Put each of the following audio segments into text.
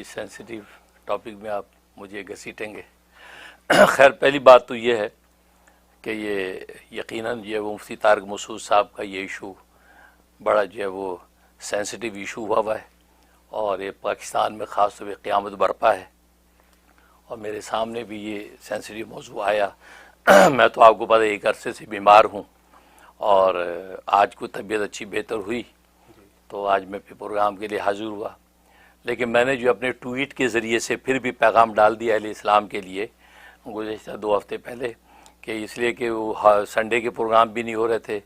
Sensitive topic میں آپ مجھے گھسیٹیں گے۔ خیر پہلی بات تو یہ ہے کہ یہ یقیناً جو ہے وہ مفتی طارق مسعود صاحب کا یہ ایشو بڑا جو ہے وہ سینسٹیو ایشو ہوا ہے، اور یہ پاکستان میں خاص طور پہ قیامت برپا ہے، اور میرے سامنے بھی یہ سینسٹیو موضوع آیا۔ میں تو آپ کو پتہ ایک عرصے سے بیمار ہوں، اور آج کو طبیعت اچھی بہتر ہوئی تو آج میں پروگرام کے لیے حاضر ہوا، لیکن میں نے جو اپنے ٹویٹ کے ذریعے سے پھر بھی پیغام ڈال دیا اہل اسلام کے لیے گزشتہ 2 ہفتے پہلے، کہ اس لیے کہ وہ سنڈے کے پروگرام بھی نہیں ہو رہے تھے،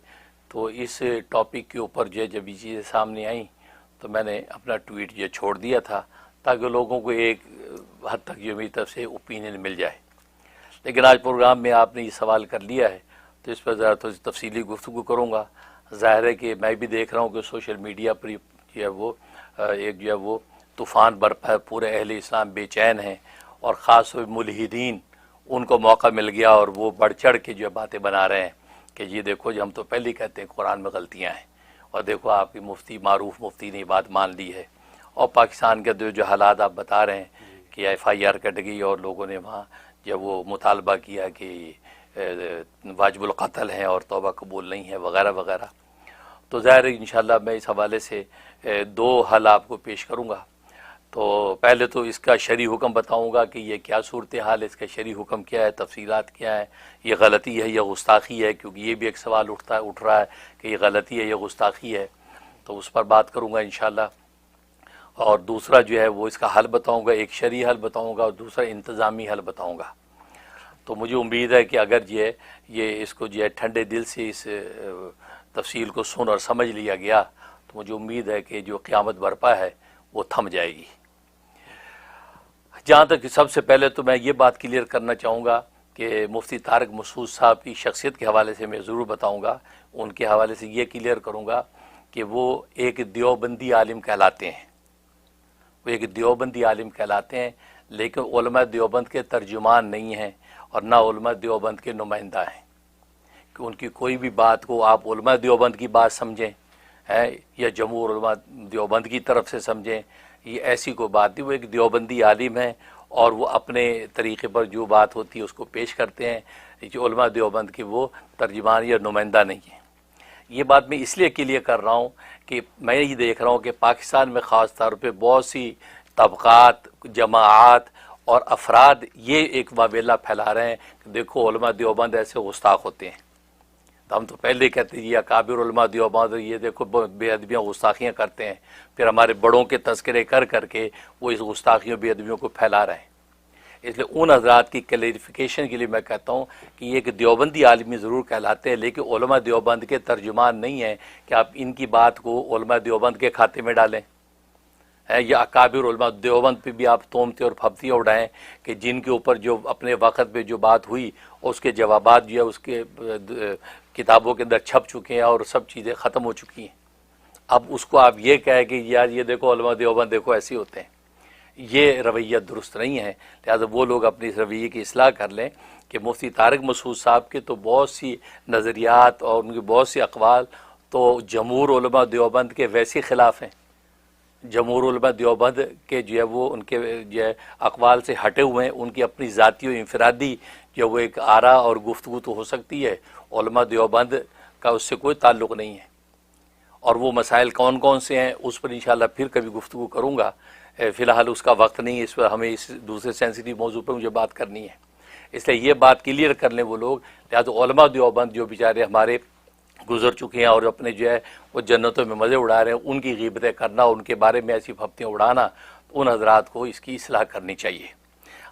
تو اس ٹاپک کے اوپر جو ہے جب یہ چیزیں سامنے آئیں تو میں نے اپنا ٹویٹ یہ چھوڑ دیا تھا تاکہ لوگوں کو ایک حد تک جو میری طرف سے اوپینین مل جائے۔ لیکن آج پروگرام میں آپ نے یہ سوال کر لیا ہے تو اس پر ذرا تھوڑی تفصیلی گفتگو کروں گا۔ ظاہر ہے کہ میں بھی دیکھ رہا ہوں کہ سوشل میڈیا پر جو ہے وہ ایک جو ہے وہ طوفان برپا ہے، پورے اہل اسلام بے چین ہیں، اور خاص طور پہ ملحدین ان کو موقع مل گیا اور وہ بڑھ چڑھ کے جو باتیں بنا رہے ہیں کہ یہ دیکھو جی ہم تو پہلے ہی کہتے ہیں قرآن میں غلطیاں ہیں، اور دیکھو آپ کی مفتی معروف مفتی نے بات مان لی ہے، اور پاکستان کے جو حالات آپ بتا رہے ہیں کہ FIR کٹ گئی اور لوگوں نے وہاں جب وہ مطالبہ کیا کہ واجب القتل ہیں اور توبہ قبول نہیں ہے وغیرہ وغیرہ، تو ظاہر ہے انشاءاللہ میں اس حوالے سے 2 حل آپ کو پیش کروں گا۔ تو پہلے تو اس کا شرعی حکم بتاؤں گا کہ یہ کیا صورتحال ہے، اس کا شرعی حکم کیا ہے، تفصیلات کیا ہے، یہ غلطی ہے یا گستاخی ہے، کیونکہ یہ بھی ایک سوال اٹھ رہا ہے کہ یہ غلطی ہے یا گستاخی ہے، تو اس پر بات کروں گا انشاءاللہ۔ اور دوسرا جو ہے وہ اس کا حل بتاؤں گا، ایک شرعی حل بتاؤں گا اور دوسرا انتظامی حل بتاؤں گا۔ تو مجھے امید ہے کہ اگر یہ اس کو جو ہے ٹھنڈے دل سے اس تفصیل کو سن اور سمجھ لیا گیا تو مجھے امید ہے کہ جو قیامت برپا ہے وہ تھم جائے گی۔ جہاں تک سب سے پہلے تو میں یہ بات کلیئر کرنا چاہوں گا کہ مفتی طارق مسعود صاحب کی شخصیت کے حوالے سے میں ضرور بتاؤں گا، ان کے حوالے سے یہ کلیئر کروں گا کہ وہ ایک دیوبندی عالم کہلاتے ہیں، وہ ایک دیوبندی عالم کہلاتے ہیں، لیکن علماء دیوبند کے ترجمان نہیں ہیں اور نہ علماء دیوبند کے نمائندہ ہیں، کہ ان کی کوئی بھی بات کو آپ علماء دیوبند کی بات سمجھیں یا جمہور علماء دیوبند کی طرف سے سمجھیں، یہ ایسی کوئی بات نہیں۔ وہ ایک دیوبندی عالم ہیں اور وہ اپنے طریقے پر جو بات ہوتی ہے اس کو پیش کرتے ہیں، جو علماء دیوبند کے وہ ترجمان یا نمائندہ نہیں ہیں۔ یہ بات میں اس لیے کلیئر کر رہا ہوں کہ میں یہ دیکھ رہا ہوں کہ پاکستان میں خاص طور پہ بہت سی طبقات، جماعات اور افراد یہ ایک واویلا پھیلا رہے ہیں کہ دیکھو علماء دیوبند ایسے گستاخ ہوتے ہیں، تو ہم تو پہلے کہتے ہیں یہ اکابر علماء دیوبند یہ دیکھو بے ادبیاں گستاخیاں کرتے ہیں، پھر ہمارے بڑوں کے تذکرے کر کر کے وہ اس گستاخیوں بے ادبیوں کو پھیلا رہے ہیں۔ اس لیے ان حضرات کی کلیریفیکیشن کے لیے میں کہتا ہوں کہ یہ ایک دیوبندی عالمی ضرور کہلاتے ہیں، لیکن علماء دیوبند کے ترجمان نہیں ہیں کہ آپ ان کی بات کو علماء دیوبند کے کھاتے میں ڈالیں، یا اکابر علماء دیوبند پہ بھی آپ تومتے اور پھبتیاں اڑائیں کہ جن کے اوپر جو اپنے وقت پہ جو بات ہوئی اس کے جوابات جو ہے اس کے کتابوں کے اندر چھپ چکے ہیں اور سب چیزیں ختم ہو چکی ہیں۔ اب اس کو آپ یہ کہیں کہ یار یہ دیکھو علماء دیوبند دیکھو ایسے ہوتے ہیں، یہ رویہ درست نہیں ہے۔ لہٰذا وہ لوگ اپنی اس رویے کی اصلاح کر لیں کہ مفتی طارق مسعود صاحب کے تو بہت سی نظریات اور ان کے بہت سی اقوال تو جمہور علماء دیوبند کے ویسے خلاف ہیں، جمہور علماء دیوبند کے جو ہے وہ ان کے جو ہے اقوال سے ہٹے ہوئے ہیں، ان کی اپنی ذاتی و انفرادی جو وہ ایک آراء اور گفتگو تو ہو سکتی ہے، علماء دیوبند کا اس سے کوئی تعلق نہیں ہے، اور وہ مسائل کون کون سے ہیں اس پر انشاءاللہ پھر کبھی گفتگو کروں گا۔ فی الحال اس کا وقت نہیں ہے، اس پر ہمیں اس دوسرے سینسٹیو موضوع پر مجھے بات کرنی ہے، اس لیے یہ بات کلیئر کر لیں وہ لوگ۔ لہٰذا علماء دیوبند جو بیچارے ہمارے گزر چکے ہیں اور اپنے جو ہے وہ جنتوں میں مزے اڑا رہے ہیں، ان کی غیبتیں کرنا، ان کے بارے میں ایسی پھبتیاں اڑانا، ان حضرات کو اس کی اصلاح کرنی چاہیے۔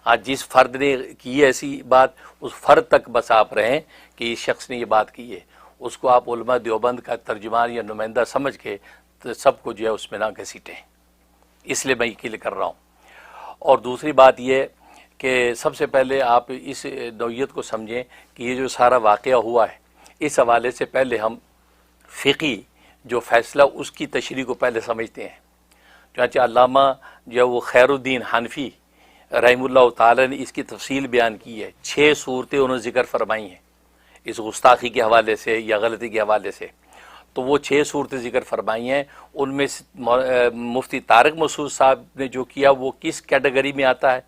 آج جس فرد نے کی ہے ایسی بات، اس فرد تک بس آپ رہیں کہ اس شخص نے یہ بات کی ہے، اس کو آپ علماء دیوبند کا ترجمان یا نمائندہ سمجھ کے تو سب کو جو ہے اس میں نہ گھسیٹیں، اس لیے میں یہ کلیئر کر رہا ہوں۔ اور دوسری بات یہ کہ سب سے پہلے آپ اس نوعیت کو سمجھیں کہ یہ جو سارا واقعہ ہوا ہے، اس حوالے سے پہلے ہم فقہی جو فیصلہ اس کی تشریح کو پہلے سمجھتے ہیں۔ چنانچہ علامہ جو وہ خیر الدین حنفی رحمہ اللہ تعالی نے اس کی تفصیل بیان کی ہے، 6 صورتیں انہوں نے ذکر فرمائی ہیں اس گستاخی کے حوالے سے یا غلطی کے حوالے سے۔ تو وہ 6 صورتیں ذکر فرمائی ہیں، ان میں مفتی طارق مسعود صاحب نے جو کیا وہ کس کیٹیگری میں آتا ہے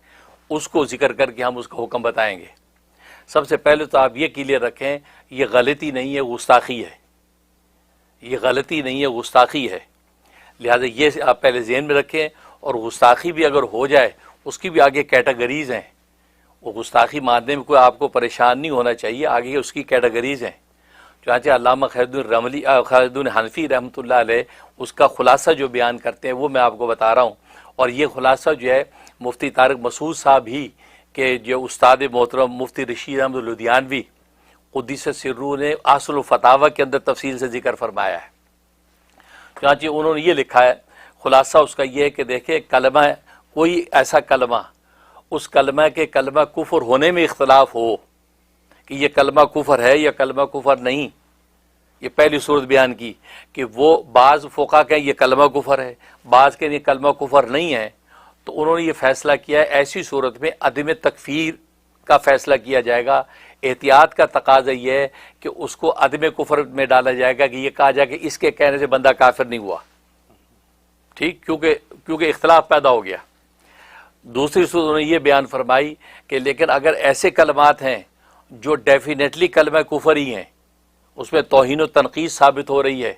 اس کو ذکر کر کے ہم اس کا حکم بتائیں گے۔ سب سے پہلے تو آپ یہ کلیئر رکھیں، یہ غلطی نہیں ہے، گستاخی ہے، یہ غلطی نہیں ہے، گستاخی ہے، لہٰذا یہ آپ پہلے ذہن میں رکھیں۔ اور گستاخی بھی اگر ہو جائے اس کی بھی آگے کیٹیگریز ہیں، وہ گستاخی ماننے میں کوئی آپ کو پریشان نہیں ہونا چاہیے، آگے اس کی کیٹیگریز ہیں۔ چنانچہ علامہ خالد حنفی رحمۃ اللہ علیہ اس کا خلاصہ جو بیان کرتے ہیں وہ میں آپ کو بتا رہا ہوں، اور یہ خلاصہ جو ہے مفتی طارق مسعود صاحب ہی کہ جو استاد محترم مفتی رشید احمد لدھیانوی قدس سرہ نے اصل الفتاوی کے اندر تفصیل سے ذکر فرمایا ہے۔ چنانچہ انہوں نے یہ لکھا ہے، خلاصہ اس کا یہ ہے کہ دیکھیں کلمہ، کوئی ایسا کلمہ، اس کلمہ کے کلمہ کفر ہونے میں اختلاف ہو کہ یہ کلمہ کفر ہے یا کلمہ کفر نہیں، یہ پہلی صورت بیان کی کہ وہ بعض فقہا کہیں یہ کلمہ کفر ہے، بعض کہیں یہ کلمہ کفر نہیں ہے، تو انہوں نے یہ فیصلہ کیا ہے ایسی صورت میں عدم تکفیر کا فیصلہ کیا جائے گا۔ احتیاط کا تقاضا یہ ہے کہ اس کو عدم کفر میں ڈالا جائے گا کہ یہ کہا جائے کہ اس کے کہنے سے بندہ کافر نہیں ہوا، ٹھیک، کیونکہ اختلاف پیدا ہو گیا۔ دوسری صورت انہوں نے یہ بیان فرمائی کہ لیکن اگر ایسے کلمات ہیں جو ڈیفینیٹلی کلمہ کفر ہی ہیں، اس میں توہین و تنقید ثابت ہو رہی ہے،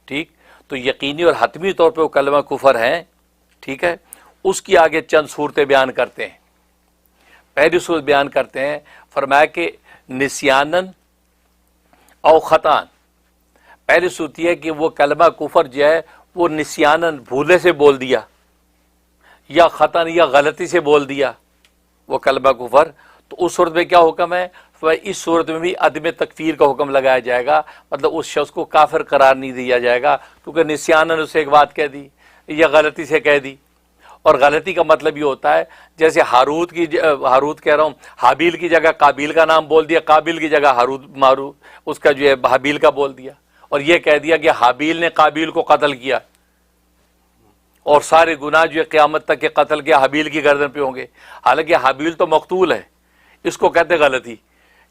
ٹھیک، تو یقینی اور حتمی طور پہ وہ کلمہ کفر ہیں، ٹھیک ہے، اس کی آگے چند صورتیں بیان کرتے ہیں۔ پہلی صورت بیان کرتے ہیں، فرمایا کہ نسیانن او خطان، پہلی صورت یہ ہے کہ وہ کلمہ کفر جو ہے وہ نسیانن بھولے سے بول دیا یا خطن یا غلطی سے بول دیا وہ کلمہ کفر، تو اس صورت میں کیا حکم ہے؟ اس صورت میں بھی عدم تکفیر کا حکم لگایا جائے گا، مطلب اس شخص کو کافر قرار نہیں دیا جائے گا کیونکہ نسیانن اسے ایک بات کہہ دی یا غلطی سے کہہ دی۔ اور غلطی کا مطلب یہ ہوتا ہے جیسے ہاروت کہہ رہا ہوں، حابیل کی جگہ قابیل کا نام بول دیا، قابیل کی جگہ ہاروت اس کا جو ہے حابیل کا بول دیا، اور یہ کہہ دیا کہ حابیل نے قابیل کو قتل کیا، اور سارے گناہ جو ہے قیامت تک کے قتل کے حابیل کی گردن پہ ہوں گے، حالانکہ حابیل تو مقتول ہے، اس کو کہتے غلطی،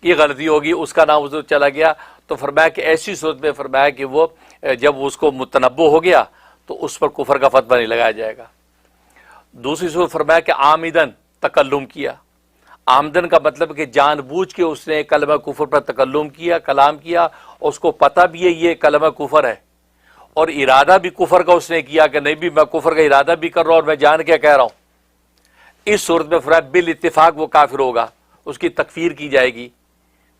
یہ غلطی ہوگی، اس کا نام اس چلا گیا۔ تو فرمایا کہ ایسی صورت میں فرمایا کہ وہ جب اس کو متنبع ہو گیا تو اس پر کفر کا فتویٰ نہیں لگایا جائے گا۔ دوسری صورت فرمایا کہ عامدن تکلم کیا، آمدن کا مطلب کہ جان بوجھ کے اس نے کلمہ کفر پر تکلم کیا، کلام کیا، اور اس کو پتہ بھی ہے یہ کلمہ کفر ہے، اور ارادہ بھی کفر کا اس نے کیا کہ نہیں بھی میں کفر کا ارادہ بھی کر رہا ہوں اور میں جان کے کہہ رہا ہوں، اس صورت میں فرمایا بالاتفاق وہ کافر ہوگا، اس کی تکفیر کی جائے گی،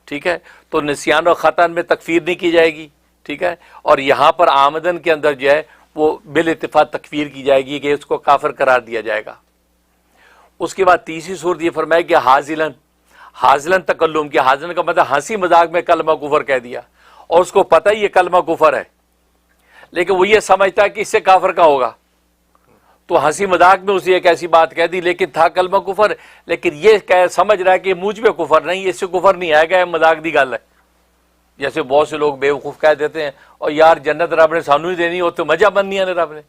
ٹھیک ہے، تو نسیان و خطن میں تکفیر نہیں کی جائے گی، ٹھیک ہے، اور یہاں پر آمدن کے اندر جو ہے وہ بالاتفاق تکفیر کی جائے گی کہ اس کو کافر قرار دیا جائے گا۔ اس کے بعد تیسری صورت یہ فرمایا کہ حاضلن تکلم کیا، حاضلن کا مطلب ہنسی مذاق میں کلمہ کفر کہہ دیا، اور اس کو پتہ ہی یہ کلمہ کفر ہے لیکن وہ یہ سمجھتا ہے کہ اس سے کافر کا ہوگا، تو ہنسی مذاق میں اسے ایک ایسی بات کہہ دی لیکن تھا کلمہ کفر، لیکن یہ سمجھ رہا ہے کہ مجھ پہ کفر نہیں، اس سے کفر نہیں آئے گا، یہ مذاق دی گل ہے۔ جیسے بہت سے لوگ بیوقوف کہہ دیتے ہیں اور یار جنت رب نے سانو ہی دینی ہو تو مزہ بننی ہے رب نے۔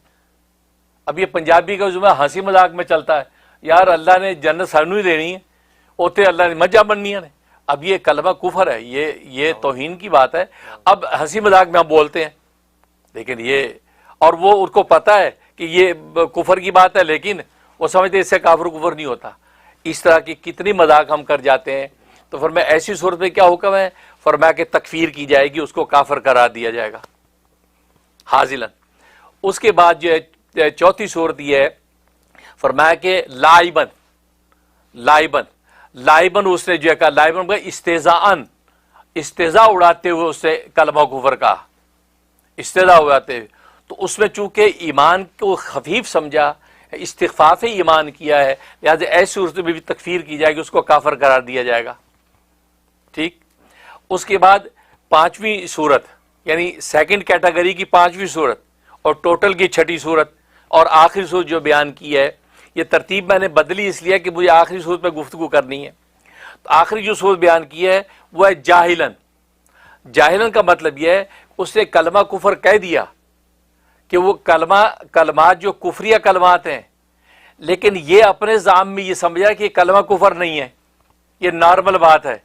اب یہ پنجابی کا جملہ ہنسی مذاق میں چلتا ہے، یار اللہ نے جنت سانو ہی دینی ہے ہوتے اللہ نے مزہ بننی ہے۔ اب یہ کلمہ کفر ہے، یہ توہین کی بات ہے۔ اب ہنسی مذاق میں ہم بولتے ہیں لیکن یہ، اور وہ ان کو پتہ ہے کہ یہ کفر کی بات ہے لیکن وہ سمجھتے اس سے کافر کفر نہیں ہوتا۔ اس طرح کی کتنی مذاق ہم کر جاتے ہیں۔ تو فرمایا ایسی صورت میں کیا حکم ہے؟ فرمایا کہ تکفیر کی جائے گی، اس کو کافر قرار دیا جائے گا حاضلن۔ اس کے بعد جو ہے چوتھی صورت یہ ہے، فرمایا کہ لائبن اس نے جو ہے کہا، لائبن استہزاء اڑاتے ہوئے اس نے کلمہ کفر کا، استہزاء اڑاتے ہوئے، تو اس میں چونکہ ایمان کو خفیف سمجھا، استخفاف ایمان کیا ہے، لہٰذا ایسی صورت میں بھی تکفیر کی جائے گی، اس کو کافر قرار دیا جائے گا، ٹھیک۔ اس کے بعد پانچویں صورت یعنی سیکنڈ کیٹیگری کی پانچویں صورت اور ٹوٹل کی چھٹی صورت اور آخری صورت جو بیان کی ہے، یہ ترتیب میں نے بدلی اس لیے کہ مجھے آخری صورت پہ گفتگو کرنی ہے۔ تو آخری جو صورت بیان کی ہے وہ ہے جاہلن کا مطلب یہ ہے اس نے کلمہ کفر کہہ دیا کہ وہ کلمات جو کفریہ کلمات ہیں، لیکن یہ اپنے ذہن میں یہ سمجھا کہ یہ کلمہ کفر نہیں ہے، یہ نارمل بات ہے،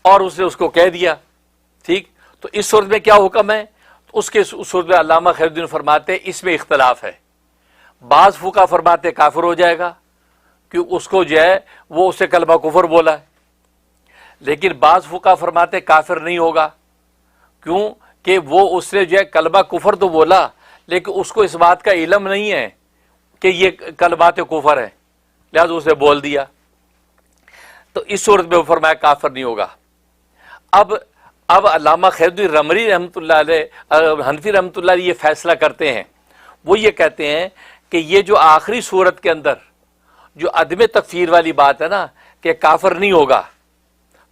اور اس نے اس کو کہہ دیا، ٹھیک۔ تو اس صورت میں کیا حکم ہے؟ اس کے صورت میں علامہ خیر الدین فرماتے اس میں اختلاف ہے. بعض فقہا فرماتے کافر ہو جائے گا کہ اس کو جو ہے وہ اسے کلمہ کفر بولا ہے، لیکن بعض فقہا فرماتے کافر نہیں ہوگا. کیوں کہ وہ اس نے جو ہے کلمہ کفر تو بولا لیکن اس کو اس بات کا علم نہیں ہے کہ یہ کلمات کفر ہے، لہذا اسے بول دیا. تو اس صورت میں وہ فرمایا کافر نہیں ہوگا. اب علامہ خیر الدین رمری رحمۃ اللہ علیہ، حنفی رحمۃ اللہ علیہ یہ فیصلہ کرتے ہیں. وہ یہ کہتے ہیں کہ یہ جو آخری صورت کے اندر جو عدم تکفیر والی بات ہے نا کہ کافر نہیں ہوگا،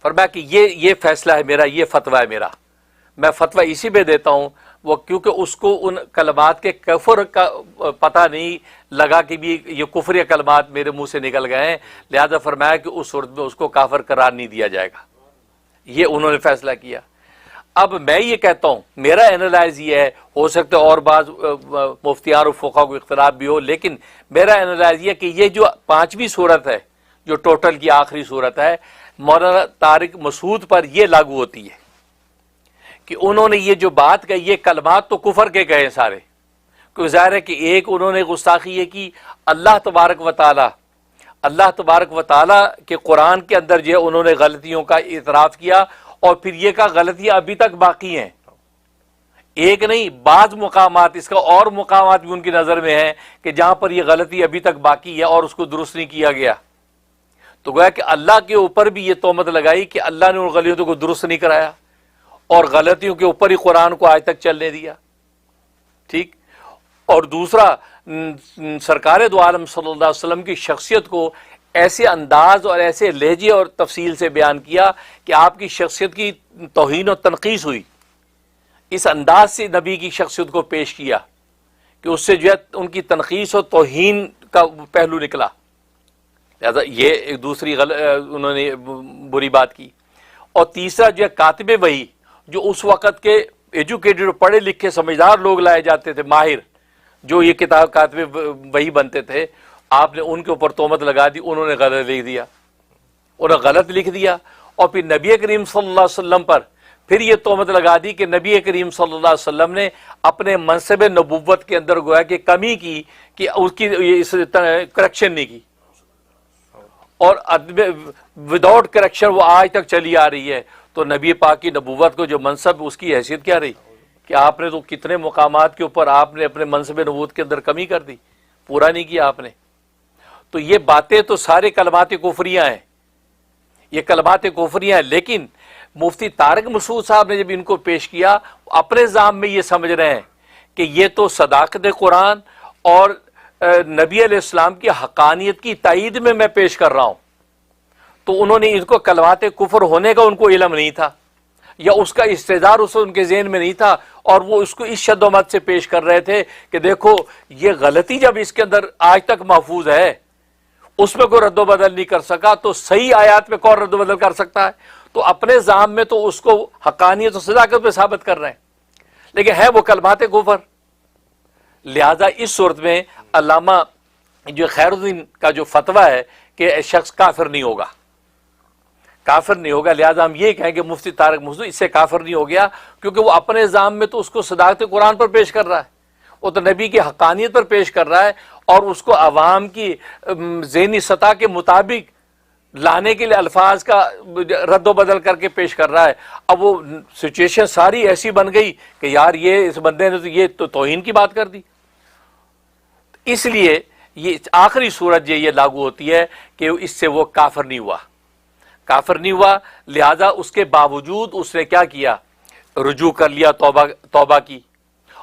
فرمایا کہ یہ فیصلہ ہے میرا، یہ فتویٰ ہے میرا، میں فتویٰ اسی پہ دیتا ہوں. وہ کیونکہ اس کو ان کلمات کے کفر کا پتہ نہیں لگا کہ بھی یہ کفری کلمات میرے منہ سے نکل گئے ہیں، لہذا فرمایا کہ اس صورت میں اس کو کافر قرار نہیں دیا جائے گا. یہ انہوں نے فیصلہ کیا. اب میں یہ کہتا ہوں، میرا اینالائز یہ ہے، ہو سکتا ہے اور بعض مفتیان اور فقہا کو اختلاف بھی ہو، لیکن میرا اینالائز یہ ہے کہ یہ جو پانچویں صورت ہے جو ٹوٹل کی آخری صورت ہے، مولانا طارق مسعود پر یہ لاگو ہوتی ہے کہ انہوں نے یہ جو بات کہی، یہ کلمات تو کفر کے کہے سارے، کیونکہ ظاہر ہے کہ ایک انہوں نے گستاخی یہ کی اللہ تبارک و تعالیٰ کے قرآن کے اندر جو ہے انہوں نے غلطیوں کا اعتراف کیا، اور پھر یہ کہا غلطیاں ابھی تک باقی ہیں. ایک نہیں، بعض مقامات، اس کا اور مقامات بھی ان کی نظر میں ہیں کہ جہاں پر یہ غلطی ابھی تک باقی ہے اور اس کو درست نہیں کیا گیا. تو گویا کہ اللہ کے اوپر بھی یہ تہمت لگائی کہ اللہ نے ان غلطیوں کو درست نہیں کرایا اور غلطیوں کے اوپر ہی قرآن کو آج تک چلنے دیا. ٹھیک. اور دوسرا، سرکار دو عالم صلی اللہ علیہ وسلم کی شخصیت کو ایسے انداز اور ایسے لہجے اور تفصیل سے بیان کیا کہ آپ کی شخصیت کی توہین و تنقیص ہوئی. اس انداز سے نبی کی شخصیت کو پیش کیا کہ اس سے جو ہے ان کی تنقیص و توہین کا پہلو نکلا. لہذا یہ ایک دوسری انہوں نے بری بات کی. اور تیسرا جو ہے کاتب وحی، جو اس وقت کے ایجوکیٹڈ پڑھے لکھے سمجھدار لوگ لائے جاتے تھے، ماہر، جو یہ کتاب کاتب وحی بنتے تھے، آپ نے ان کے اوپر تہمت لگا دی. انہوں نے غلط لکھ دیا، اور پھر نبی کریم صلی اللہ علیہ وسلم پر پھر یہ تہمت لگا دی کہ نبی کریم صلی اللہ علیہ وسلم نے اپنے منصب نبوت کے اندر گویا کہ کمی کی کہ اس کی کریکشن نہیں کی، اور وداؤٹ کریکشن وہ آج تک چلی آ رہی ہے. تو نبی پاک کی نبوت کو جو منصب، اس کی حیثیت کیا رہی کہ آپ نے تو کتنے مقامات کے اوپر آپ نے اپنے منصب نبوت کے اندر کمی کر دی، پورا نہیں کیا آپ نے. تو یہ باتیں تو سارے کلمات کفریاں ہیں، یہ کلمات کفریاں ہیں. لیکن مفتی طارق مسعود صاحب نے جب ان کو پیش کیا، اپنے ذہن میں یہ سمجھ رہے ہیں کہ یہ تو صداقت قرآن اور نبی علیہ السلام کی حقانیت کی تائید میں پیش کر رہا ہوں. تو انہوں نے ان کو کلمات کفر ہونے کا ان کو علم نہیں تھا، یا اس کا استدار ان کے ذہن میں نہیں تھا، اور وہ اس کو اس شد و مت سے پیش کر رہے تھے کہ دیکھو یہ غلطی جب اس کے اندر آج تک محفوظ ہے، اس میں کوئی رد و بدل نہیں کر سکا، تو صحیح آیات میں کون رد و بدل کر سکتا ہے؟ تو اپنے ذہن میں تو اس کو حقانیت و صداقت پہ ثابت کر رہے ہیں، لیکن ہے وہ کلمات کفر. لہذا اس صورت میں علامہ جو خیر الدین کا جو فتویٰ ہے کہ شخص کافر نہیں ہوگا، لہذا ہم یہ کہیں کہ مفتی طارق مسعود اس سے کافر نہیں ہو گیا، کیونکہ وہ اپنے ذہن میں تو اس کو صداقت قرآن پر پیش کر رہا ہے، وہ تو نبی کی حقانیت پر پیش کر رہا ہے، اور اس کو عوام کی ذہنی سطح کے مطابق لانے کے لیے الفاظ کا رد و بدل کر کے پیش کر رہا ہے. اب وہ سچویشن ساری ایسی بن گئی کہ یار یہ اس بندے نے تو یہ تو توہین کی بات کر دی. اس لیے یہ آخری صورت یہ لاگو ہوتی ہے کہ اس سے وہ کافر نہیں ہوا. لہذا اس کے باوجود اس نے کیا کیا؟ رجوع کر لیا، توبہ کی.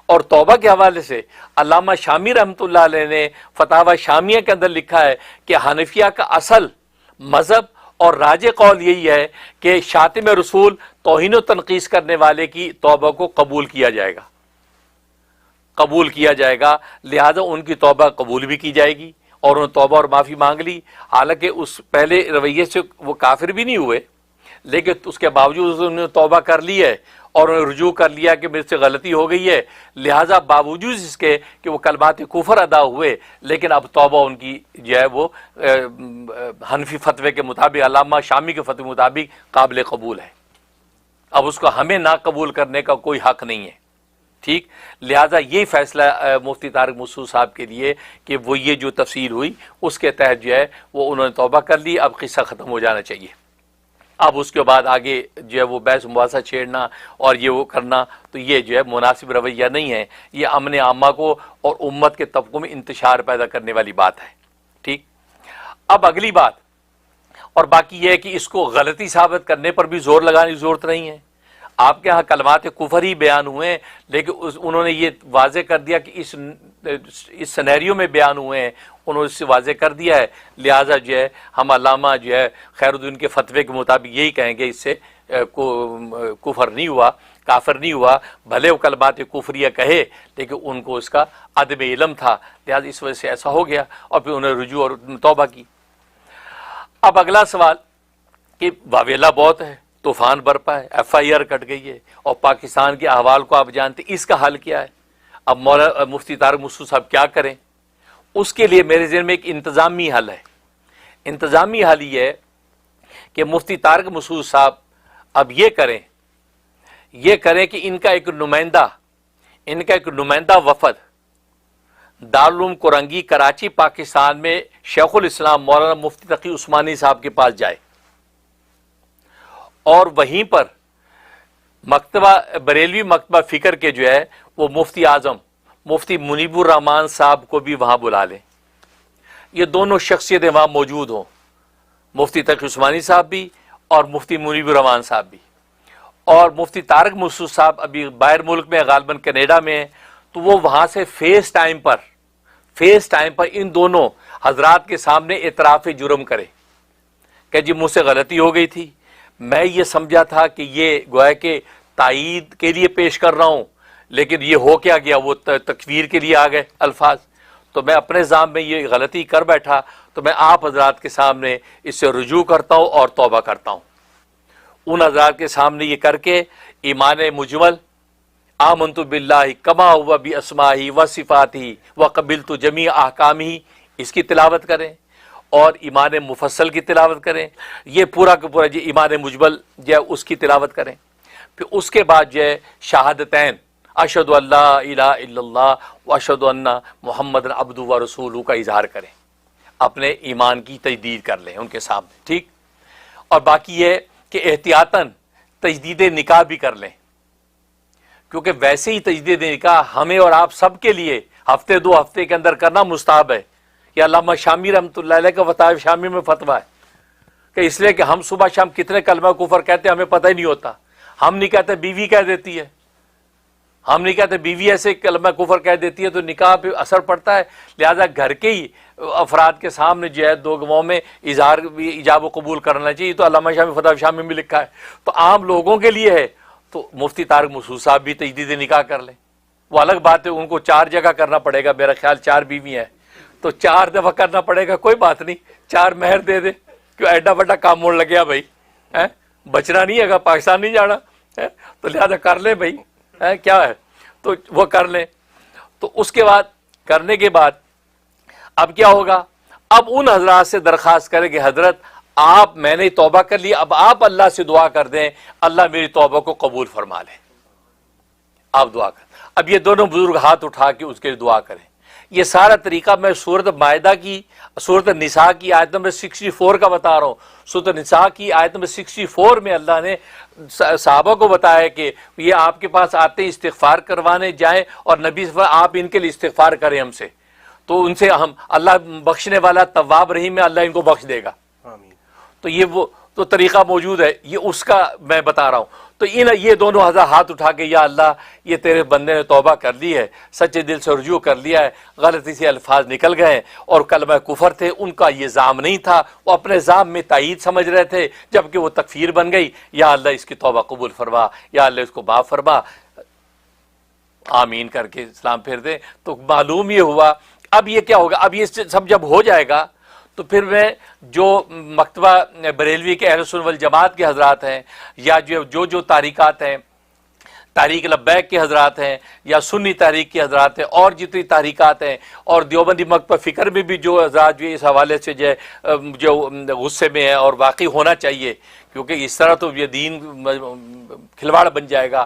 اور توبہ کے حوالے سے علامہ شامی رحمۃ اللہ علیہ نے فتاوی شامیہ کے اندر لکھا ہے کہ حنفیہ کا اصل مذہب اور راج قول یہی ہے کہ شاتم رسول، توہین و تنقیص کرنے والے کی توبہ کو قبول کیا جائے گا. لہذا ان کی توبہ قبول بھی کی جائے گی، اور انہوں نے توبہ اور معافی مانگ لی. حالانکہ اس پہلے رویے سے وہ کافر بھی نہیں ہوئے، لیکن اس کے باوجود انہوں نے توبہ کر لی ہے اور انہوں نے رجوع کر لیا کہ میرے سے غلطی ہو گئی ہے. لہٰذا باوجود اس کے کہ وہ کلمات کفر ادا ہوئے، لیکن اب توبہ ان کی جو ہے وہ حنفی فتوے کے مطابق، علامہ شامی کے فتوے کے مطابق قابل قبول ہے. اب اس کو ہمیں نہ قبول کرنے کا کوئی حق نہیں ہے. ٹھیک، لہٰذا یہی فیصلہ مفتی طارق مسعود صاحب کے لیے کہ وہ یہ جو تفصیل ہوئی اس کے تحت جو ہے وہ انہوں نے توبہ کر لی، اب قصہ ختم ہو جانا چاہیے۔ اب اس کے بعد آگے جو ہے وہ بحث مباحثہ چھیڑنا اور یہ وہ کرنا، تو یہ جو ہے مناسب رویہ نہیں ہے، یہ امن عامہ کو اور امت کے طبقوں میں انتشار پیدا کرنے والی بات ہے۔ ٹھیک، اب اگلی بات اور باقی یہ ہے کہ اس کو غلطی ثابت کرنے پر بھی زور لگانے کی ضرورت نہیں ہے۔ آپ کے ہاں کلمات کفر ہی بیان ہوئے ہیں، لیکن انہوں نے یہ واضح کر دیا کہ اس سینیریو میں بیان ہوئے ہیں، انہوں نے اس سے واضح کر دیا ہے، لہٰذا جو ہے ہم علامہ جو ہے خیر الدین کے فتوے کے مطابق یہی کہیں گے، اس سے کفر نہیں ہوا، کافر نہیں ہوا، بھلے وہ کلمات کفریہ کہے لیکن ان کو اس کا عدم علم تھا، لہٰذا اس وجہ سے ایسا ہو گیا، اور پھر انہوں نے رجوع اور توبہ کی۔ اب اگلا سوال کہ واویلا بہت ہے، طوفان برپا ہے، FIR کٹ گئی ہے، اور پاکستان کے احوال کو آپ جانتے، اس کا حل کیا ہے؟ اب مفتی طارق مسعود صاحب کیا کریں؟ اس کے لیے میرے ذہن میں ایک انتظامی حل ہے۔ انتظامی حل یہ ہے کہ مفتی طارق مسعود صاحب اب یہ کریں کہ ان کا ایک نمائندہ وفد دارالعلوم کرنگی کراچی پاکستان میں شیخ الاسلام مولانا مفتی تقی عثمانی صاحب کے پاس جائے، اور وہیں پر مکتبہ بریلوی مکتبہ فکر کے جو ہے وہ مفتی اعظم مفتی منیب الرحمان صاحب کو بھی وہاں بلا لیں، یہ دونوں شخصیتیں وہاں موجود ہوں، مفتی تقی عثمانی صاحب بھی اور مفتی منیب الرحمان صاحب بھی، اور مفتی طارق مسعود صاحب ابھی باہر ملک میں غالباً کینیڈا میں ہیں، تو وہ وہاں سے فیس ٹائم پر ان دونوں حضرات کے سامنے اعتراف جرم کرے کہ جی مجھ سے غلطی ہو گئی تھی، میں یہ سمجھا تھا کہ یہ گویا کہ تائید کے لیے پیش کر رہا ہوں، لیکن یہ ہو کیا گیا، وہ تکفیر کے لیے آ گئے الفاظ، تو میں اپنے ذات میں یہ غلطی کر بیٹھا، تو میں آپ حضرات کے سامنے اس سے رجوع کرتا ہوں اور توبہ کرتا ہوں۔ ان حضرات کے سامنے یہ کر کے ایمان مجمل آمنت باللہ کما ہوا باسماءہ و صفاتہ وقبلت جمیع احکامہ اس کی تلاوت کریں، اور ایمان مفصل کی تلاوت کریں، یہ پورا کا پورا جو ایمان مجمل جو ہے اس کی تلاوت کریں، پھر اس کے بعد جو ہے شہادتین اشہد ان لا الہ الا اللہ و اشہد ان محمد عبدہ و رسولہ کا اظہار کریں، اپنے ایمان کی تجدید کر لیں ان کے سامنے، ٹھیک، اور باقی یہ کہ احتیاطاً تجدید نکاح بھی کر لیں، کیونکہ ویسے ہی تجدید نکاح ہمیں اور آپ سب کے لیے ہفتے 2 ہفتے کے اندر کرنا مستحب ہے، یہ علامہ شامی رحمۃ اللہ علیہ کا فتاوی شامی میں فتویٰ ہے کہ اس لیے کہ ہم صبح شام کتنے کلمہ کفر کہتے ہیں ہمیں پتہ ہی نہیں ہوتا، ہم نہیں کہتے بیوی کہہ دیتی ہے، ہم نہیں کہتے بیوی ایسے کلمہ کفر کہہ دیتی ہے تو نکاح پہ اثر پڑتا ہے، لہذا گھر کے ہی افراد کے سامنے جو ہے 2 گواہوں میں اظہار ایجاب و قبول کرنا چاہیے، تو علامہ شامی فتاوی شامی میں لکھا ہے، تو عام لوگوں کے لیے ہے، تو مفتی طارق مسعود صاحب بھی تجدید نکاح کر لیں، وہ الگ بات ہے، ان کو 4 جگہ کرنا پڑے گا، میرا خیال 4 بیوی ہیں تو 4 دفعہ کرنا پڑے گا، کوئی بات نہیں، 4 مہر دے دے، کیوں ایڈا بڑا کام موڑ لگیا بھائی، بچنا نہیں ہے گا، پاکستان نہیں جانا، تو لہذا کر لیں بھائی، کیا ہے تو وہ کر لیں۔ تو اس کے بعد کرنے کے بعد اب کیا ہوگا، اب ان حضرات سے درخواست کریں کہ حضرت آپ، میں نے توبہ کر لی، اب آپ اللہ سے دعا کر دیں اللہ میری توبہ کو قبول فرما لے، آپ دعا کریں۔ اب یہ دونوں بزرگ ہاتھ اٹھا کے اس کے لیے دعا کریں۔ یہ سارا طریقہ میں سورۃ مائدہ کی، سورۃ نساء کی آیت نمبر 64 کا بتا رہا ہوں۔ سورۃ نساء کی آیت نمبر 64 میں اللہ نے صحابہ کو بتایا کہ یہ آپ کے پاس آتے ہیں استغفار کروانے جائیں، اور نبی صلی اللہ علیہ وسلم آپ ان کے لیے استغفار کریں ہم سے، تو ان سے ہم، اللہ بخشنے والا تواب رحیم ہے، اللہ ان کو بخش دے گا، آمین۔ تو یہ وہ تو طریقہ موجود ہے، یہ اس کا میں بتا رہا ہوں۔ تو یہ دونوں حضرات ہاتھ اٹھا کے یا اللہ یہ تیرے بندے نے توبہ کر لی ہے، سچے دل سے رجوع کر لیا ہے، غلطی سے الفاظ نکل گئے ہیں، اور کلمہ کفر تھے ان کا یہ زام نہیں تھا، وہ اپنے زام میں تائید سمجھ رہے تھے، جبکہ وہ تکفیر بن گئی، یا اللہ اس کی توبہ قبول فرما، یا اللہ اس کو معاف فرما، آمین کر کے سلام پھیر دیں۔ تو معلوم یہ ہوا، اب یہ کیا ہوگا، اب یہ سب جب ہو جائے گا تو پھر میں جو مکتبہ بریلوی کے اہل سنت والجماعت کے حضرات ہیں، یا جو تحریکات ہیں، تحریک لبیک کے حضرات ہیں، یا سنی تحریک کے حضرات ہیں، اور جتنی تحریکات ہیں، اور دیوبندی مکتبہ فکر میں بھی جو حضرات جو اس حوالے سے جو غصے میں ہیں، اور واقعی ہونا چاہیے، کیونکہ اس طرح تو یہ دین کھلواڑ بن جائے گا،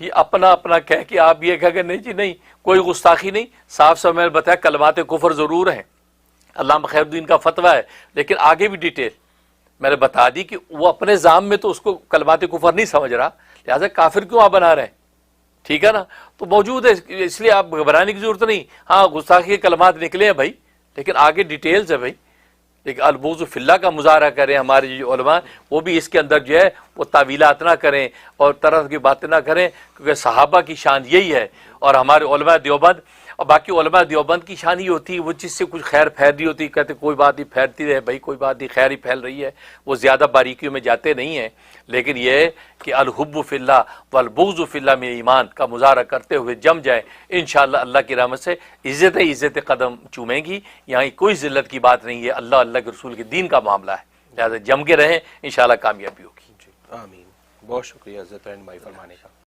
یہ اپنا اپنا کہہ کے آپ یہ کہہ کہ نہیں جی نہیں کوئی گستاخی نہیں، صاف صاف میں نے بتایا کلمات کفر ضرور ہیں، علامہ خیر الدین کا فتویٰ ہے، لیکن آگے بھی ڈیٹیل میں نے بتا دی کہ وہ اپنے ذام میں تو اس کو کلمات کفر نہیں سمجھ رہا، لہٰذا کافر کیوں آپ بنا رہے ہیں؟ ٹھیک ہے نا، تو موجود ہے، اس لیے آپ گھبرانے کی ضرورت نہیں۔ ہاں گستاخی کے کلمات نکلے ہیں بھائی، لیکن آگے ڈیٹیلز ہے بھائی، لیکن البغض فی اللہ کا مظاہرہ کریں ہمارے جو علماء، وہ بھی اس کے اندر جو ہے وہ تعویلات نہ کریں اور طرح کی باتیں نہ کریں، کیونکہ صحابہ کی شان یہی ہے، اور ہمارے علماء دیوبند اور باقی علماء دیوبند کی شان یہ ہوتی ہے وہ جس سے کچھ خیر پھیل رہی ہوتی ہے کہتے کوئی بات نہیں پھیلتی رہے بھائی، کوئی بات نہیں خیر ہی پھیل رہی ہے، وہ زیادہ باریکیوں میں جاتے نہیں ہیں، لیکن یہ ہے کہ الحب فی اللہ والبغض فی اللہ میں ایمان کا مظاہرہ کرتے ہوئے جم جائیں، انشاءاللہ اللہ کی رحمت سے عزت قدم چومیں گی۔ یہاں کوئی ذلت کی بات نہیں ہے، اللہ کے رسول کے دین کا معاملہ ہے، لہٰذا جم کے رہیں، انشاءاللہ کامیابی ہوگی۔ آمین۔ بہت شکریہ حضرت بھائی فرمانے کا۔